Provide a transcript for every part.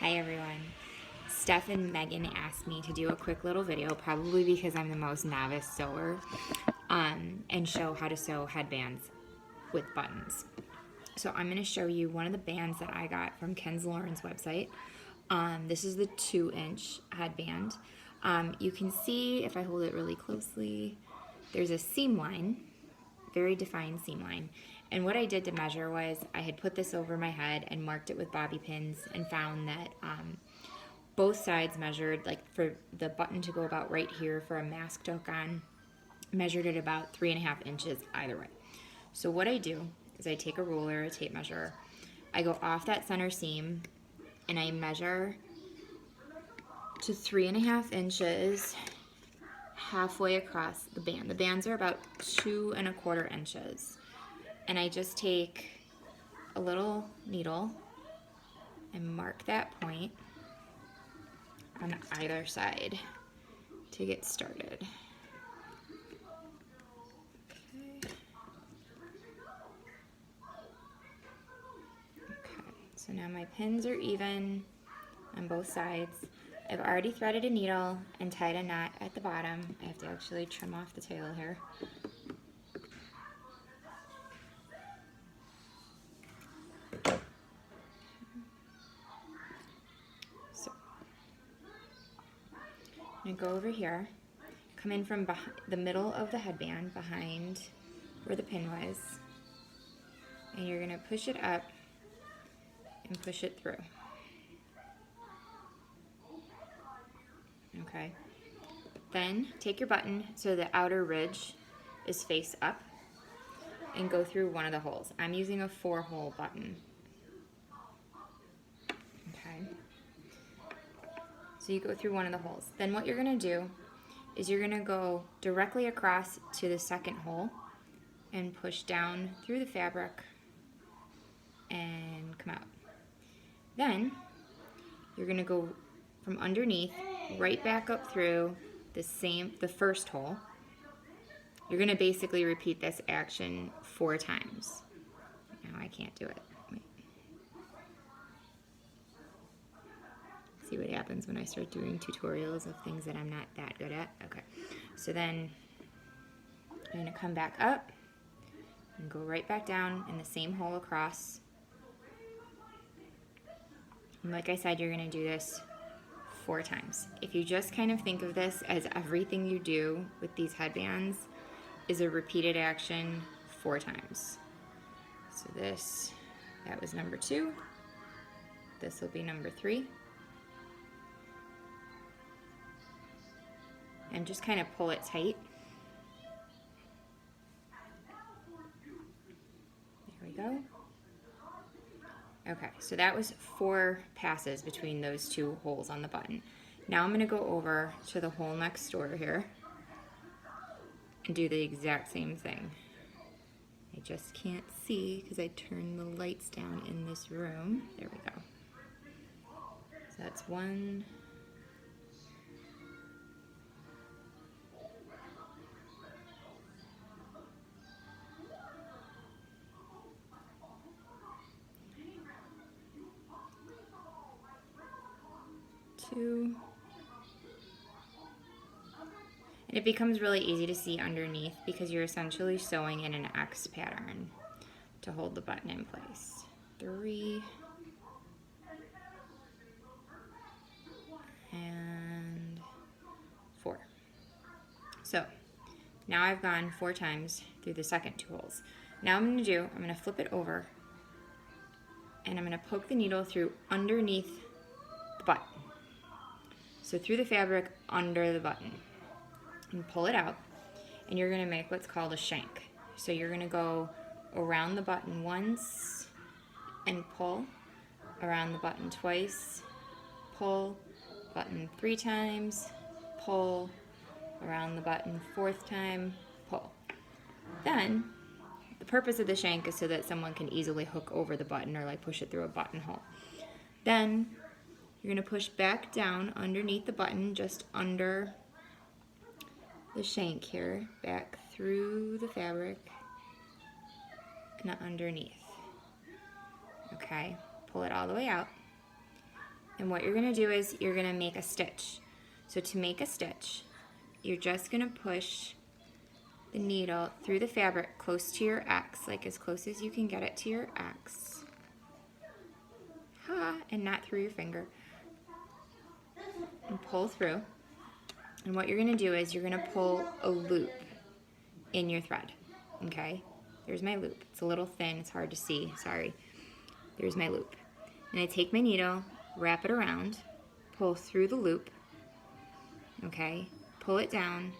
Hi everyone. Steph and Megan asked me to do a quick little video, probably because I'm the most novice sewer, and show how to sew headbands with buttons. So I'm going to show you one of the bands that I got from Ken's Lauren's website. This is the 2-inch headband. You can see, if I hold it really closely, there's a seam line, very defined seam line. And what I did to measure was I had put this over my head and marked it with bobby pins and found that both sides measured, like for the button to go about right here for a mask to hook on, measured at about 3.5 inches either way. So what I do is I take a ruler, a tape measure, I go off that center seam and I measure to 3.5 inches halfway across the band. The bands are about 2.25 inches. And I just take a little needle and mark that point on either side to get started. Okay, so now my pins are even on both sides. I've already threaded a needle and tied a knot at the bottom. I have to actually trim off the tail here. So I'm gonna go over here, come in from the middle of the headband behind where the pin was, and you're gonna push it up and push it through. Okay. Then take your button so the outer ridge is face up and go through one of the holes. I'm using a 4-hole button. Okay. So you go through one of the holes. Then what you're gonna do is you're gonna go directly across to the second hole and push down through the fabric and come out. Then you're gonna go from underneath right back up through the first hole. You're gonna basically repeat this action 4 times. Now I can't do it. Wait. See what happens when I start doing tutorials of things that I'm not that good at? Okay, so then I'm gonna come back up and go right back down in the same hole across. And like I said, you're gonna do this 4 times. If you just kind of think of this as everything you do with these headbands is a repeated action 4 times. So that was number 2. This will be number 3. And just kind of pull it tight. There we go. Okay, so that was 4 passes between those 2 holes on the button. Now I'm gonna go over to the hole next door here and do the exact same thing. I just can't see because I turned the lights down in this room. There we go. So that's 1. 2. And it becomes really easy to see underneath because you're essentially sewing in an X pattern to hold the button in place. 3. And 4. So now I've gone 4 times through the second 2 holes. Now I'm going to flip it over and I'm going to poke the needle through underneath the button. So through the fabric under the button. And pull it out, and you're going to make what's called a shank. So you're going to go around the button once and pull, around the button twice, pull, button 3 times, pull, around the button 4th time, pull. Then the purpose of the shank is so that someone can easily hook over the button or like push it through a buttonhole. Then you're going to push back down underneath the button, just under the shank here, back through the fabric and underneath. Okay, pull it all the way out And what you're gonna do is you're gonna make a stitch. So to make a stitch, you're just gonna push the needle through the fabric close to your X, like as close as you can get it to your X. And not through your finger. And pull through. And what you're gonna do is you're gonna pull a loop in your thread, okay? There's my loop. It's a little thin, it's hard to see, sorry. There's my loop. And I take my needle, wrap it around, pull through the loop, okay? Pull it down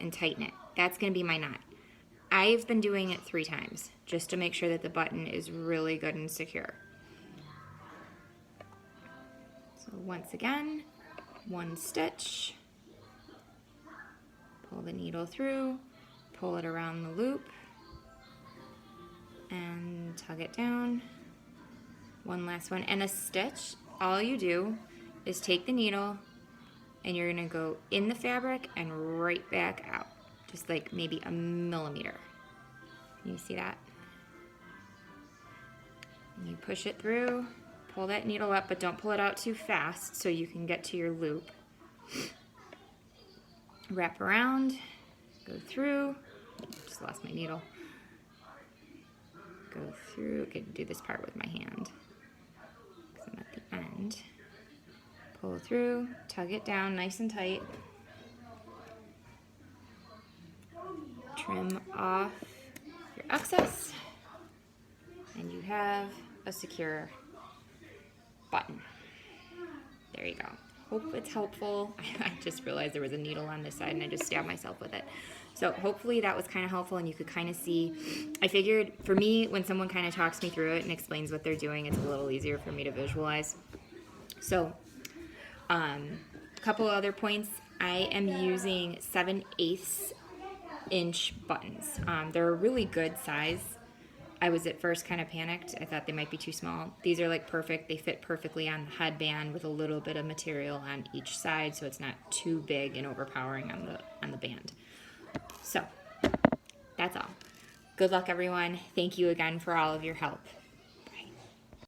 and tighten it. That's gonna be my knot. I've been doing it 3 times just to make sure that the button is really good and secure. So once again, 1 stitch, pull the needle through, pull it around the loop, and tug it down. 1 last one, and a stitch, all you do is take the needle and you're gonna go in the fabric and right back out, just like maybe a millimeter. You see that? And you push it through, pull that needle up, but don't pull it out too fast so you can get to your loop. Wrap around, go through, just lost my needle. Go through, I can do this part with my hand because I'm at the end. Pull through, tug it down nice and tight. Trim off your excess, and you have a secure button. There you go. Hope it's helpful. I just realized there was a needle on this side and I just stabbed myself with it. So hopefully that was kind of helpful and you could kind of see. I figured for me, when someone kind of talks me through it and explains what they're doing, it's a little easier for me to visualize. So a couple other points. I am using 7/8 inch buttons. They're a really good size. I was at first kind of panicked. I thought they might be too small. These are like perfect. They fit perfectly on the headband with a little bit of material on each side, so it's not too big and overpowering on the band. So that's all. Good luck, everyone. Thank you again for all of your help.